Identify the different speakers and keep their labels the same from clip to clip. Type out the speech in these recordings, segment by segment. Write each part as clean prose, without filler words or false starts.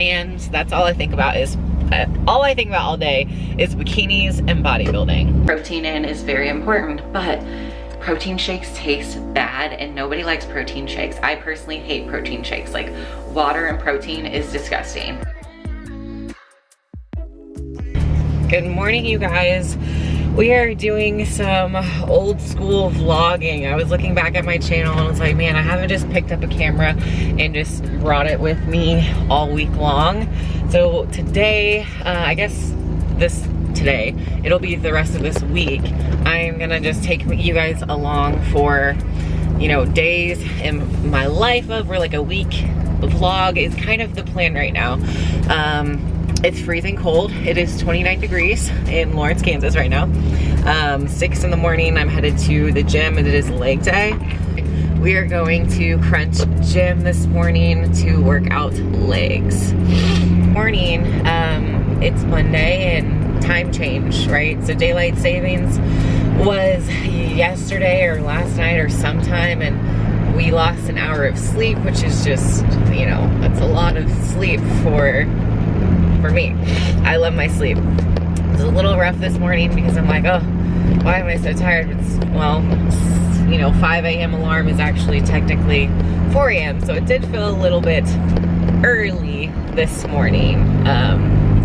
Speaker 1: And that's all I think about is all I think about all day is bikinis and bodybuilding. Protein in is very important, but protein shakes taste bad and nobody likes protein shakes. I personally hate protein shakes. Like, water and protein is disgusting. Good morning, you guys. We are doing some old school vlogging. I was looking back at my channel and I was like, man, I haven't just picked up a camera and just brought it with me all week long. So today, I guess today, it'll be the rest of this week. I'm gonna just take you guys along for, you know, days in my life over like a week. The vlog is kind of the plan right now. It's freezing cold. It is 29 degrees in Lawrence, Kansas right now. 6 in the morning, I'm headed to the gym and it is leg day. We are going to Crunch Gym this morning to work out legs. Morning, it's Monday and time change, right? So daylight savings was yesterday or last night or sometime, and we lost an hour of sleep, which is just, you know, that's a lot of sleep for me. I love my sleep. It was a little rough this morning because I'm like, oh, why am I so tired? Well, you know, 5 a.m. alarm is actually technically 4 a.m. So it did feel a little bit early this morning.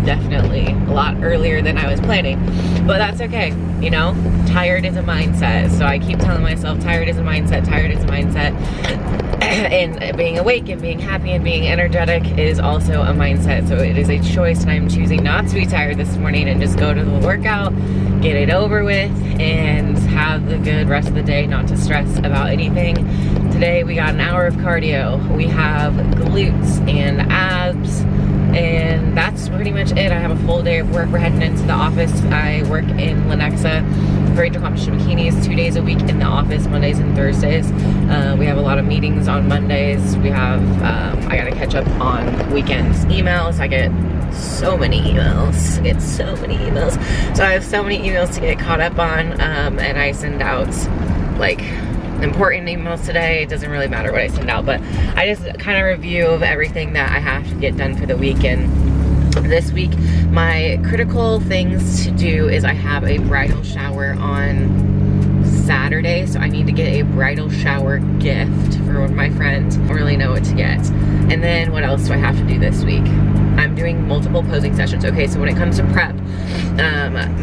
Speaker 1: Definitely a lot earlier than I was planning, but that's okay. You know, tired is a mindset. So I keep telling myself tired is a mindset, tired is a mindset. And being awake and being happy and being energetic is also a mindset. So it is a choice, and I'm choosing not to be tired this morning and just go to the workout, get it over with, and have the good rest of the day, not to stress about anything. Today we got an hour of cardio. We have glutes and abs, and that's pretty much it. I have a full day of work. We're heading into the office. I work in Lenexa for Intercompetition Bikinis 2 days a week in the office, Mondays and Thursdays. We have a lot of meetings on Mondays. We have, I gotta catch up on weekends emails. I get so many emails. So I have so many emails to get caught up on, and I send out like important emails today. It doesn't really matter what I send out, but I just kind of review of everything that I have to get done for the weekend. This week, my critical things to do is I have a bridal shower on Saturday, so I need to get a bridal shower gift for one of my friends. I don't really know what to get. And then what else do I have to do this week? I'm doing multiple posing sessions. Okay, so when it comes to prep,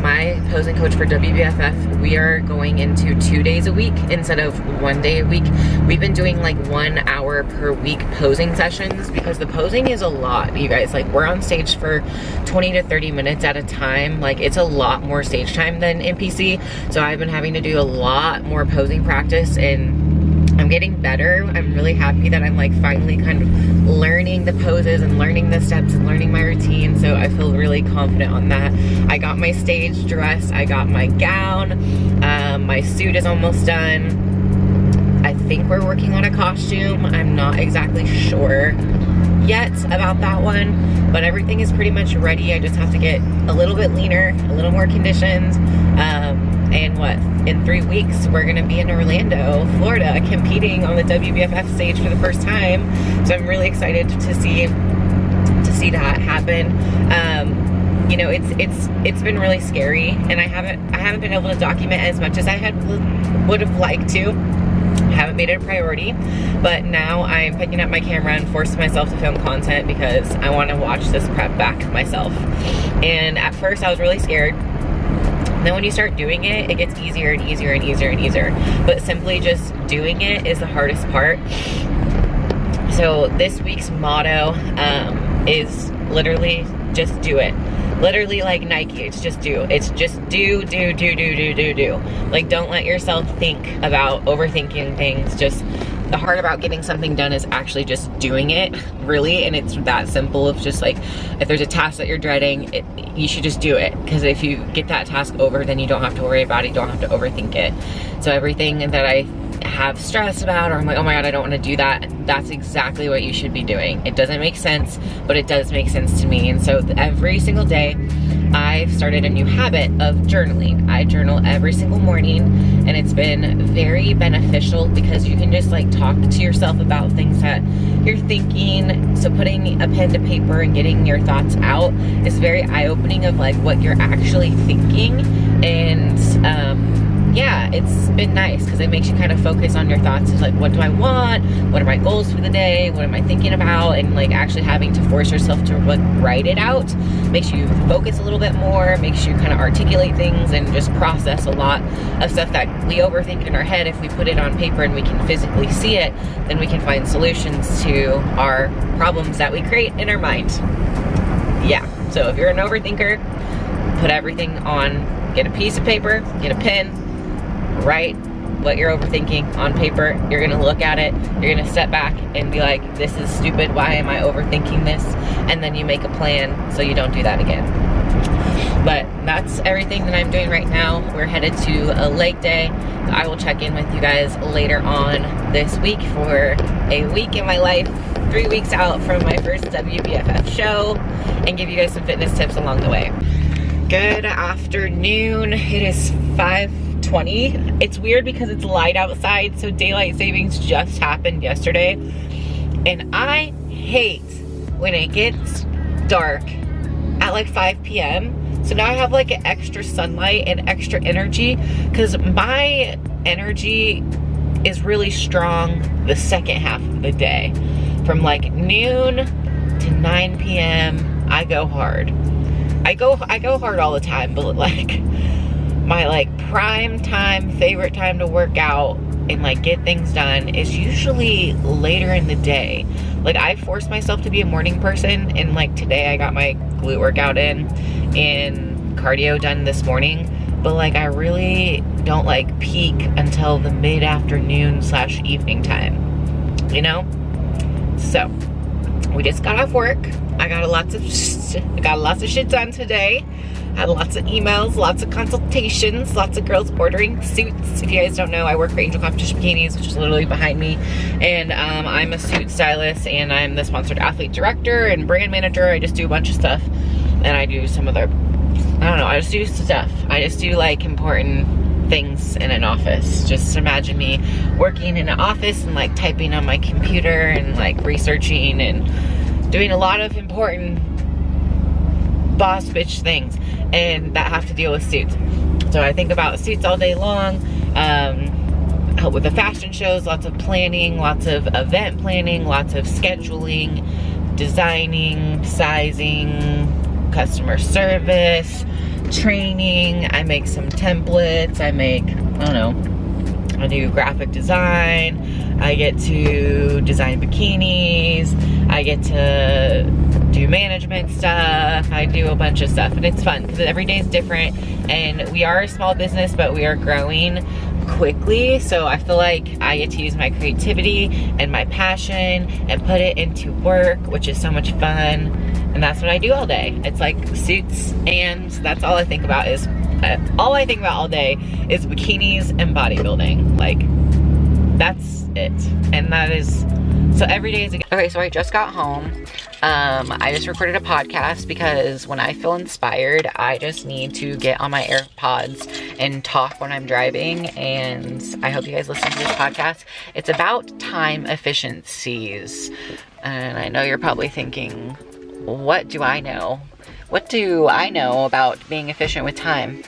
Speaker 1: my posing coach for WBFF, we are going into 2 days a week instead of 1 day a week. We've been doing like 1 hour per week posing sessions because the posing is a lot, you guys. Like, we're on stage for 20 to 30 minutes at a time. Like, it's a lot more stage time than NPC. So I've been having to do a lot more posing practice, and I'm getting better. I'm really happy that I'm like finally kind of learning the poses and learning the steps and learning my routine. So I feel really confident on that. I got my stage dress. I got my gown. My suit is almost done. I think we're working on a costume. I'm not exactly sure yet about that one, but everything is pretty much ready. I just have to get a little bit leaner, a little more conditioned. And what, in 3 weeks, we're gonna be in Orlando, Florida, competing on the WBFF stage for the first time. So I'm really excited to see that happen. You know, it's been really scary, and I haven't been able to document as much as I would have liked to. I haven't made it a priority, but now I'm picking up my camera and forcing myself to film content because I want to watch this prep back myself. And at first I was really scared. Then when you start doing it, it gets easier and easier and easier and easier. But simply just doing it is the hardest part. So this week's motto is literally just do it. Literally like Nike, it's just do. It's just do. Like, don't let yourself think about overthinking things. Just the hard about getting something done is actually just doing it, really. And it's that simple of just like, if there's a task that you're dreading, you should just do it. Because if you get that task over, then you don't have to worry about it, you don't have to overthink it. So everything that I have stress about, or I'm like, oh my God, I don't want to do that, that's exactly what you should be doing. It doesn't make sense, but it does make sense to me. And so every single day, I've started a new habit of journaling. I journal every single morning, and it's been very beneficial because you can just like talk to yourself about things that you're thinking. So putting a pen to paper and getting your thoughts out is very eye-opening of like what you're actually thinking. And yeah, it's been nice because it makes you kind of focus on your thoughts. It's like, what do I want? What are my goals for the day? What am I thinking about? And like actually having to force yourself to like write it out makes you focus a little bit more, makes you kind of articulate things and just process a lot of stuff that we overthink in our head. If we put it on paper and we can physically see it, then we can find solutions to our problems that we create in our mind. Yeah, so if you're an overthinker, put everything on, get a piece of paper, get a pen, write what you're overthinking on paper. You're gonna look at it, you're gonna step back and be like, this is stupid, why am I overthinking this? And then you make a plan so you don't do that again. But that's everything that I'm doing right now. We're headed to a leg day. So I will check in with you guys later on this week for a week in my life, 3 weeks out from my first WBFF show, and give you guys some fitness tips along the way. Good afternoon. It is 5:20. It's weird because it's light outside, so daylight savings just happened yesterday, and I hate when it gets dark at like 5 p.m. So now I have like an extra sunlight and extra energy, because my energy is really strong the second half of the day. From like noon to 9 p.m. I go hard. I go hard all the time, but like my like prime time, favorite time to work out and like get things done is usually later in the day. Like I force myself to be a morning person, and like today I got my glute workout in and cardio done this morning, but like I really don't like peak until the mid-afternoon / evening time, you know? So we just got off work. I got lots of shit done today. Had lots of emails, lots of consultations, lots of girls ordering suits. If you guys don't know, I work for Angel Competition Bikinis, which is literally behind me. And I'm a suit stylist, and I'm the sponsored athlete director and brand manager. I just do a bunch of stuff. And I do some other, I don't know, I just do stuff. I just do like important things in an office. Just imagine me working in an office and like typing on my computer and like researching and doing a lot of important boss bitch things, and that have to deal with suits. So I think about suits all day long. Help with the fashion shows, lots of planning, lots of event planning, lots of scheduling, designing, sizing, customer service, training. I make some templates. I do graphic design. I get to design bikinis. I get to do management stuff. I do a bunch of stuff, and it's fun because every day is different, and we are a small business, but we are growing quickly. So I feel like I get to use my creativity and my passion and put it into work, which is so much fun. And that's what I do all day. It's like suits, and that's all I think about is, all I think about all day is bikinis and bodybuilding. Like, that's it. And that is, so every day is a, okay, so I just got home. I just recorded a podcast because when I feel inspired, I just need to get on my AirPods and talk when I'm driving. And I hope you guys listen to this podcast. It's about time efficiencies. And I know you're probably thinking, what do I know? What do I know about being efficient with time?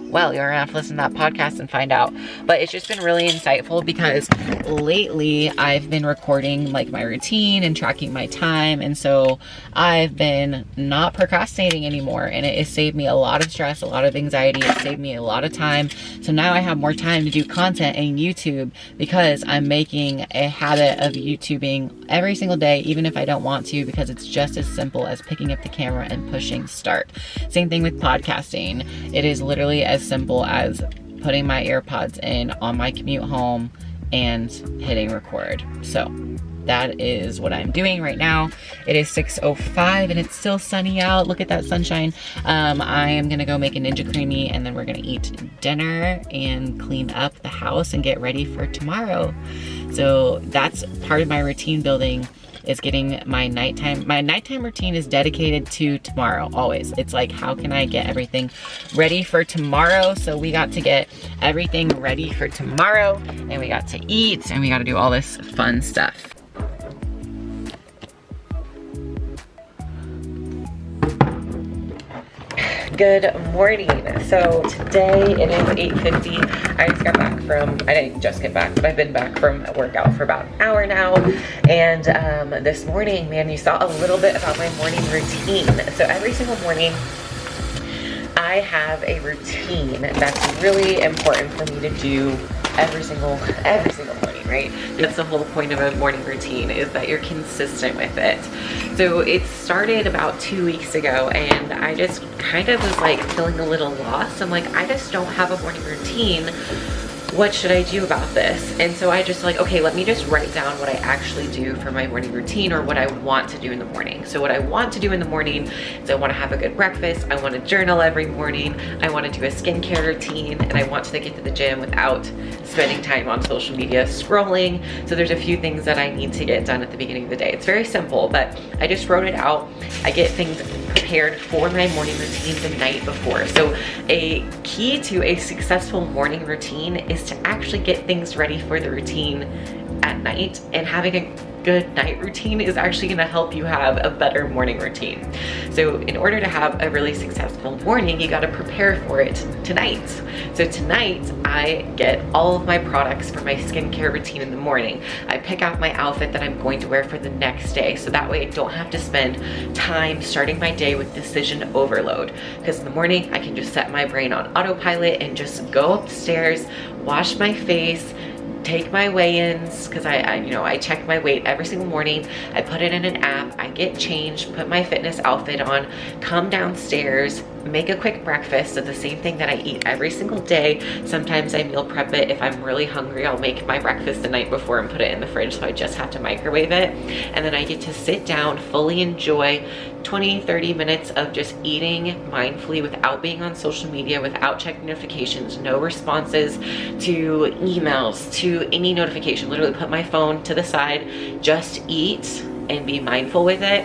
Speaker 1: Well, you're gonna have to listen to that podcast and find out. But it's just been really insightful because lately I've been recording like my routine and tracking my time. And so I've been not procrastinating anymore, and it has saved me a lot of stress, a lot of anxiety. It saved me a lot of time. So now I have more time to do content in YouTube because I'm making a habit of YouTubing every single day, even if I don't want to, because it's just as simple as picking up the camera and pushing start. Same thing with podcasting. It is literally as simple as putting my AirPods in on my commute home and hitting record. So that is what I'm doing right now. It is 6:05 and it's still sunny out. Look at that sunshine. I am gonna go make a Ninja Creamy and then we're gonna eat dinner and clean up the house and get ready for tomorrow. So that's part of my routine building, is getting my nighttime routine is dedicated to tomorrow, always. It's like, how can I get everything ready for tomorrow? So we got to get everything ready for tomorrow, and we got to eat, and we got to do all this fun stuff. Good morning. So today it is 8:50. I just got back from, I didn't just get back, but I've been back from a workout for about an hour now. And this morning, man, you saw a little bit about my morning routine. So every single morning, I have a routine that's really important for me to do every single morning, right? That's the whole point of a morning routine, is that you're consistent with it. So it started about 2 weeks ago, and I just kind of was like feeling a little lost. I'm like, I just don't have a morning routine. What should I do about this? And so I just like, okay, let me just write down what I actually do for my morning routine, or what I want to do in the morning. So what I want to do in the morning is I want to have a good breakfast. I want to journal every morning. I want to do a skincare routine, and I want to get to the gym without spending time on social media scrolling. So there's a few things that I need to get done at the beginning of the day. It's very simple, but I just wrote it out. I get things prepared for my morning routine the night before. So a key to a successful morning routine is to actually get things ready for the routine at night, and having a good night routine is actually going to help you have a better morning routine. So in order to have a really successful morning, you got to prepare for it tonight. So tonight I get all of my products for my skincare routine in the morning. I pick out my outfit that I'm going to wear for the next day, so that way I don't have to spend time starting my day with decision overload, because in the morning I can just set my brain on autopilot and just go upstairs, wash my face, take my weigh-ins, because I check my weight every single morning. I put it in an app, I get changed, put my fitness outfit on, come downstairs, make a quick breakfast, so the same thing that I eat every single day. Sometimes I meal prep it. If I'm really hungry, I'll make my breakfast the night before and put it in the fridge, so I just have to microwave it. And then I get to sit down, fully enjoy 20-30 minutes of just eating mindfully without being on social media, without checking notifications, no responses to emails, to any notification. Literally put my phone to the side, just eat and be mindful with it.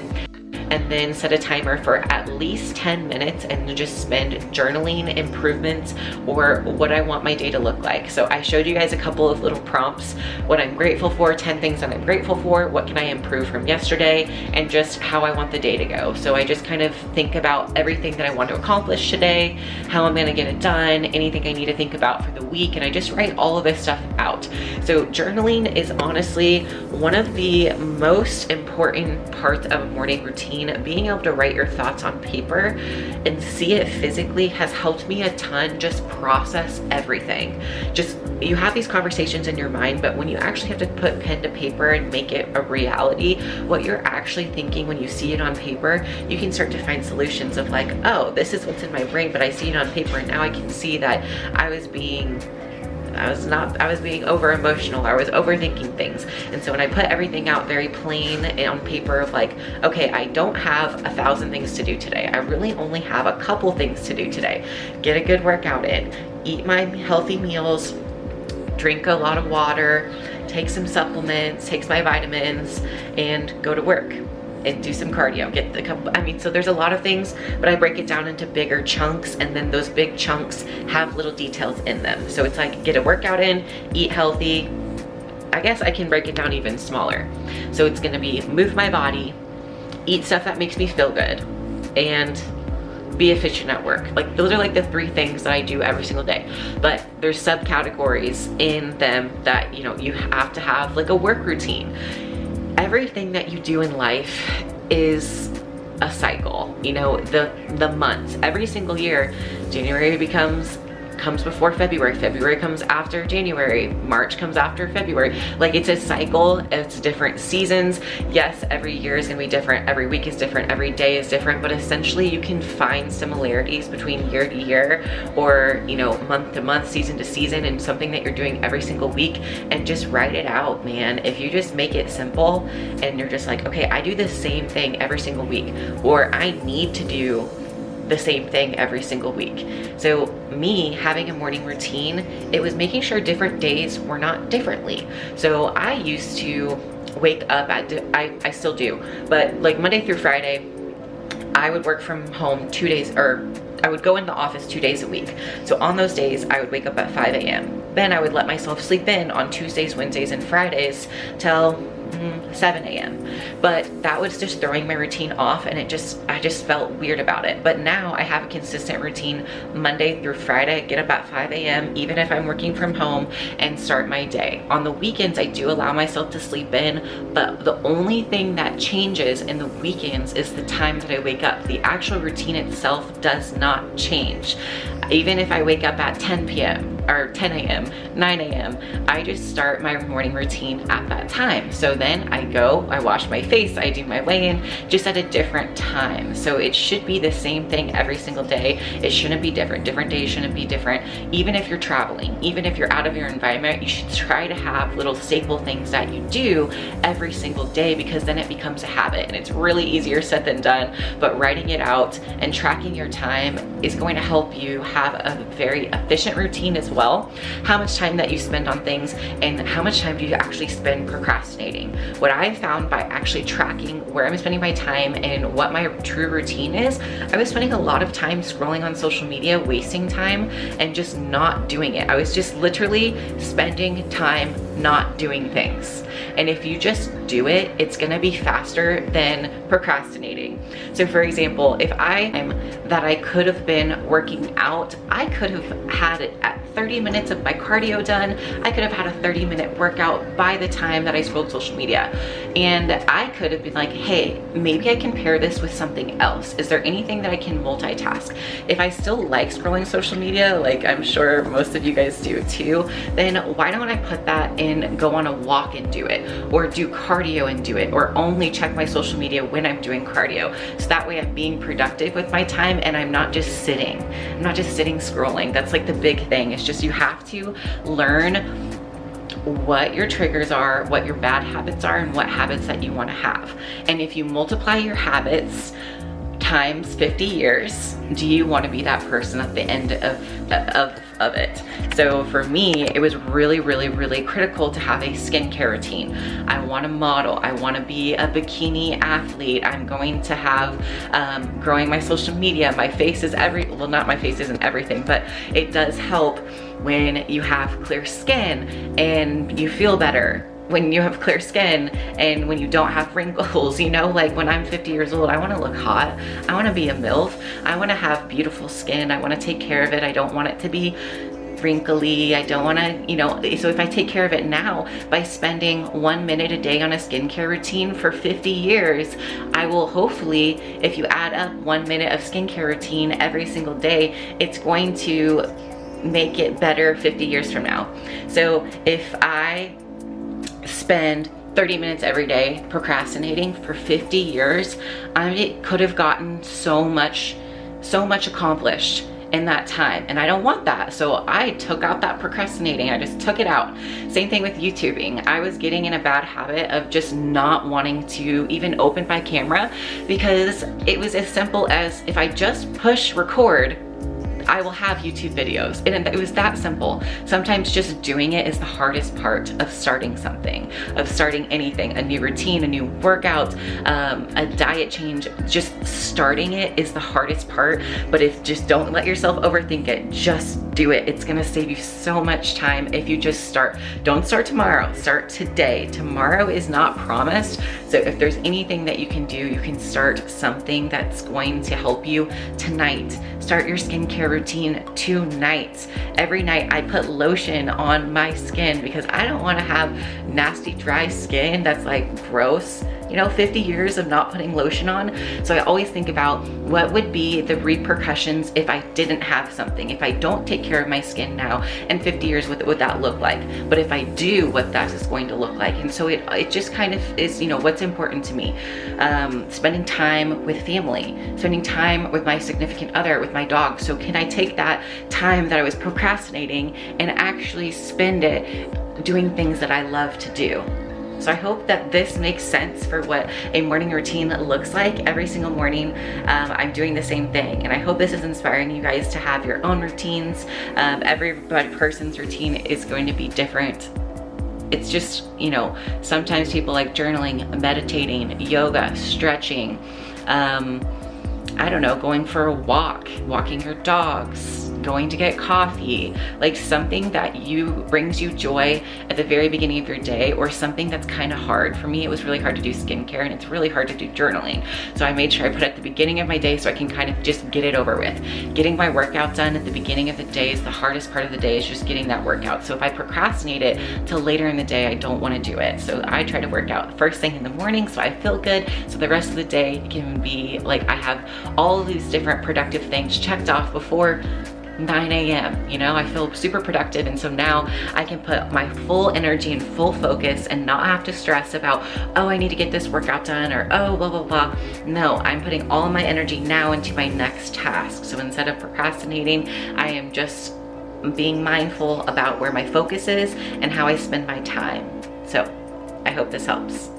Speaker 1: And then set a timer for at least 10 minutes and just spend journaling improvements, or what I want my day to look like. So I showed you guys a couple of little prompts: what I'm grateful for, 10 things that I'm grateful for, what can I improve from yesterday, and just how I want the day to go. So I just kind of think about everything that I want to accomplish today, how I'm gonna get it done, anything I need to think about for the week, and I just write all of this stuff out. So journaling is honestly one of the most important parts of a morning routine. Being able to write your thoughts on paper and see it physically has helped me a ton. Just process everything. Just, you have these conversations in your mind, but when you actually have to put pen to paper and make it a reality, what you're actually thinking when you see it on paper, you can start to find solutions of like, oh, this is what's in my brain, but I see it on paper, and now I can see that I was being over emotional, I was overthinking things. And so when I put everything out very plain and on paper of like, okay, I don't have 1,000 things to do today. I really only have a couple things to do today. Get a good workout in, eat my healthy meals, drink a lot of water, take some supplements, take my vitamins, and go to work and do some cardio, get the couple, so there's a lot of things, but I break it down into bigger chunks, and then those big chunks have little details in them. So it's like, get a workout in, eat healthy. I guess I can break it down even smaller. So it's gonna be move my body, eat stuff that makes me feel good, and be efficient at work. Like, those are like the 3 things that I do every single day. But there's subcategories in them that, you have to have, like a work routine. Everything that you do in life is a cycle. The months, every single year, January becomes comes before February. February comes after January. March comes after February. Like, it's a cycle. It's different seasons. Yes, every year is gonna be different. Every week is different. Every day is different. But essentially, you can find similarities between year to year, or, you know, month to month, season to season, and something that you're doing every single week, and just write it out, man. If you just make it simple and you're just like, okay, I do the same thing every single week, or I need to do the same thing every single week. So me having a morning routine, it was making sure different days were not differently. So I used to wake up at, I still do, but like Monday through Friday, I would work from home 2 days, or I would go in the office 2 days a week. So on those days, I would wake up at 5 a.m. Then I would let myself sleep in on Tuesdays, Wednesdays, and Fridays till 7 a.m. But that was just throwing my routine off, and I just felt weird about it. But now I have a consistent routine Monday through Friday. I get up at 5 a.m. even if I'm working from home, and start my day. On the weekends, I do allow myself to sleep in, but the only thing that changes in the weekends is the time that I wake up. The actual routine itself does not change. Even if I wake up at 10 p.m. or 10 a.m., 9 a.m., I just start my morning routine at that time. So then I go, I wash my face, I do my weigh-in, just at a different time. So it should be the same thing every single day. It shouldn't be different. Different days shouldn't be different. Even if you're traveling, even if you're out of your environment, you should try to have little staple things that you do every single day, because then it becomes a habit, and it's really easier said than done. But writing it out and tracking your time is going to help you have a very efficient routine as well. How much time that you spend on things, and how much time do you actually spend procrastinating. What I found by actually tracking where I'm spending my time and what my true routine is, I was spending a lot of time scrolling on social media, wasting time, and just not doing it. I was just literally spending time not doing things. And if you just do it, it's gonna be faster than procrastinating. So for example, if I could have been working out, I could have had it at 30 minutes of my cardio done. I could have had a 30-minute workout by the time that I scrolled social media. And I could have been like, hey, maybe I can pair this with something else. Is there anything that I can multitask? If I still like scrolling social media, like I'm sure most of you guys do too, then why don't I put that in, go on a walk and do it, or do cardio and do it, or only check my social media when I'm doing cardio. So that way I'm being productive with my time, and I'm not just sitting. I'm not just sitting scrolling. That's like the big thing. It's just you have to learn what your triggers are, what your bad habits are, and what habits that you want to have. And if you multiply your habits times 50 years, do you want to be that person at the end of it? So for me, it was really critical to have a skincare routine. I want to model. I want to be a bikini athlete. I'm going to have growing my social media. My face is well, not my face isn't everything, but it does help when you have clear skin and you feel better. When you have clear skin and when you don't have wrinkles, you know, like when I'm 50 years old, I want to look hot. I want to be a MILF. I want to have beautiful skin. I want to take care of it. I don't want it to be wrinkly. I don't want to, you know, so if I take care of it now by spending 1 minute a day on a skincare routine for 50 years, I will hopefully, if you add up 1 minute of skincare routine every single day, it's going to make it better 50 years from now. So if I spend 30 minutes every day procrastinating for 50 years, I could have gotten so much accomplished in that time, and I don't want that. So I took out that procrastinating. I just took it out. Same thing with YouTubing. I was getting in a bad habit of just not wanting to even open my camera, because it was as simple as, if I just push record, I will have YouTube videos. And it was that simple. Sometimes just doing it is the hardest part of starting something, of starting anything, a new routine, a new workout, a diet change. Just starting it is the hardest part. But just don't let yourself overthink it. Just do it. It's gonna save you so much time if you just start. Don't start tomorrow, start today. Tomorrow is not promised. So if there's anything that you can do, you can start something that's going to help you tonight. Start your skincare routine tonight. Every night I put lotion on my skin, because I don't want to have nasty dry skin that's like gross. you know, 50 years of not putting lotion on. So I always think about what would be the repercussions if I didn't have something. If I don't take care of my skin now, in 50 years, what would that look like? But if I do, what that is going to look like. And so it just kind of is, you know, what's important to me. Spending time with family, spending time with my significant other, with my dog. So can I take that time that I was procrastinating and actually spend it doing things that I love to do? So I hope that this makes sense for what a morning routine looks like. Every single morning, I'm doing the same thing. And I hope this is inspiring you guys to have your own routines. Every person's routine is going to be different. It's just, you know, sometimes people like journaling, meditating, yoga, stretching, I don't know, going for a walk, walking your dogs, going to get coffee, like something that brings you joy at the very beginning of your day, or something that's kind of hard. For me, it was really hard to do skincare, and it's really hard to do journaling. So I made sure I put it at the beginning of my day so I can kind of just get it over with. Getting my workout done at the beginning of the day is the hardest part of the day, is just getting that workout. So if I procrastinate it till later in the day, I don't want to do it. So I try to work out first thing in the morning so I feel good, so the rest of the day can be like I have all of these different productive things checked off before 9 a.m. You know, I feel super productive, and so now I can put my full energy and full focus and not have to stress about, oh, I need to get this workout done, or oh, blah, blah, blah. No, I'm putting all of my energy now into my next task. So instead of procrastinating, I am just being mindful about where my focus is and how I spend my time. So I hope this helps.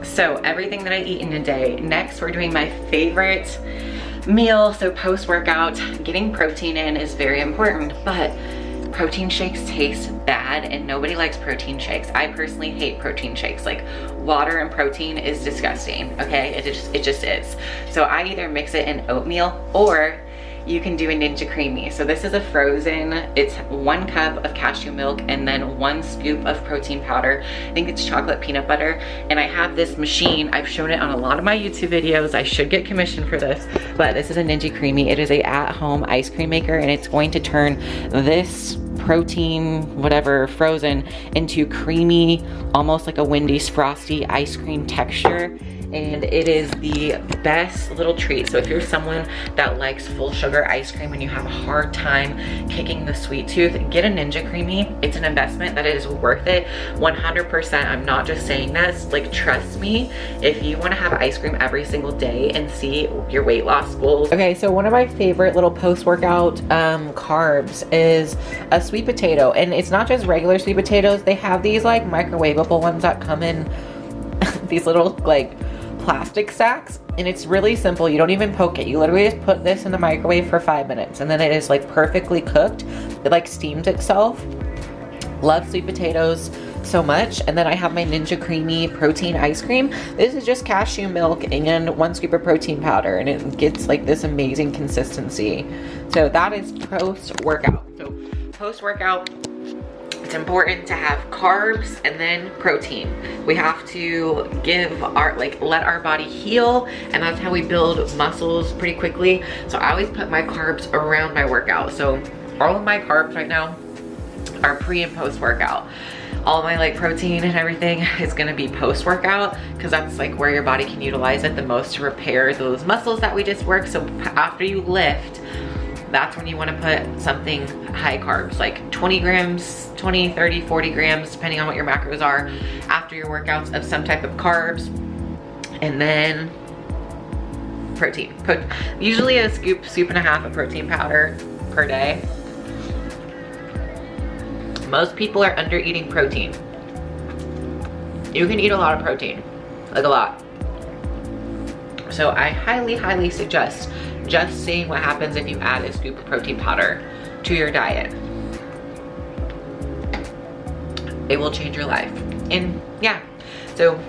Speaker 1: So everything that I eat in a day. Next, we're doing my favorite meal. So post-workout, getting protein in is very important, but protein shakes taste bad and nobody likes protein shakes. I personally hate protein shakes. Like, water and protein is disgusting, okay? It just is. So I either mix it in oatmeal, or you can do a Ninja Creamy. So this is a frozen, it's 1 cup of cashew milk and then 1 scoop of protein powder. I think it's chocolate peanut butter. And I have this machine, I've shown it on a lot of my YouTube videos. I should get commissioned for this, but this is a Ninja Creamy. It is a at-home ice cream maker, and it's going to turn this protein, whatever, frozen, into creamy, almost like a Wendy's frosty ice cream texture. And it is the best little treat. So if you're someone that likes full sugar ice cream and you have a hard time kicking the sweet tooth, get a Ninja Creamy. It's an investment that is worth it 100%. I'm not just saying this, like, trust me, if you want to have ice cream every single day and see your weight loss goals. Okay, so one of my favorite little post-workout carbs is a sweet potato. And it's not just regular sweet potatoes. They have these like microwavable ones that come in these little like plastic sacks, and it's really simple. You don't even poke it. You literally just put this in the microwave for 5 minutes, and then it is like perfectly cooked. It like steams itself. Love sweet potatoes so much. And then I have my Ninja Creamy protein ice cream. This is just cashew milk and 1 scoop of protein powder, and it gets like this amazing consistency. So that is post-workout. So post-workout, it's important to have carbs and then protein. We have to give let our body heal, and that's how we build muscles pretty quickly. So I always put my carbs around my workout. So all of my carbs right now are pre and post workout. All my like protein and everything is gonna be post workout, because that's like where your body can utilize it the most to repair those muscles that we just worked. So after you lift, that's when you want to put something high carbs, like 20 grams, 20, 30, 40 grams, depending on what your macros are after your workouts, of some type of carbs. And then protein. Usually a scoop and a half of protein powder per day. Most people are under eating protein. You can eat a lot of protein, like a lot. So I highly suggest just seeing what happens if you add a scoop of protein powder to your diet. It will change your life. And yeah, so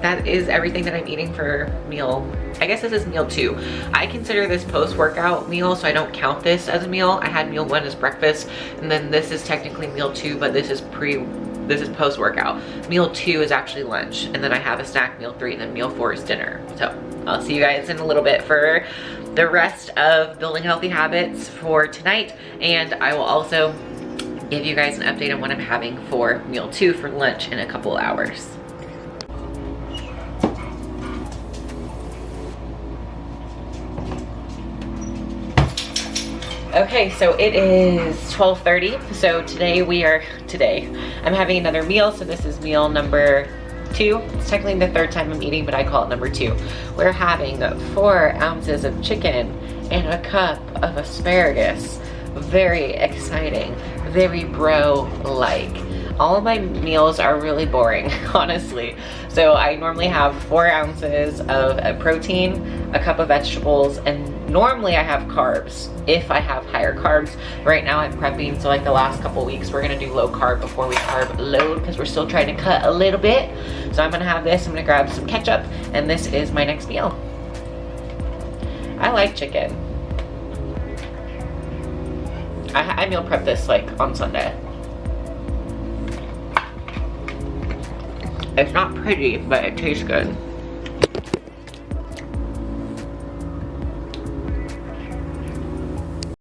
Speaker 1: that is everything that I'm eating for meal. I guess this is meal 2. I consider this post-workout meal, so I don't count this as a meal. I had meal 1 as breakfast, and then this is technically meal 2, but this is post-workout. Meal 2 is actually lunch, and then I have a snack meal 3, and then meal 4 is dinner. So I'll see you guys in a little bit for the rest of building healthy habits for tonight, and I will also give you guys an update on what I'm having for meal 2 for lunch in a couple hours. Okay, so it is 12:30. So I'm having another meal. So this is meal number 2. It's technically the 3rd time I'm eating, but I call it number 2. We're having 4 ounces of chicken and a cup of asparagus. Very exciting, very bro-like. All of my meals are really boring, honestly. So I normally have 4 ounces of protein, a cup of vegetables, and normally I have carbs if I have higher carbs. Right now I'm prepping, so like the last couple weeks we're gonna do low carb before we carb load because we're still trying to cut a little bit. So I'm gonna have this, I'm gonna grab some ketchup, and this is my next meal. I like chicken. I meal prep this like on Sunday. It's not pretty, but it tastes good.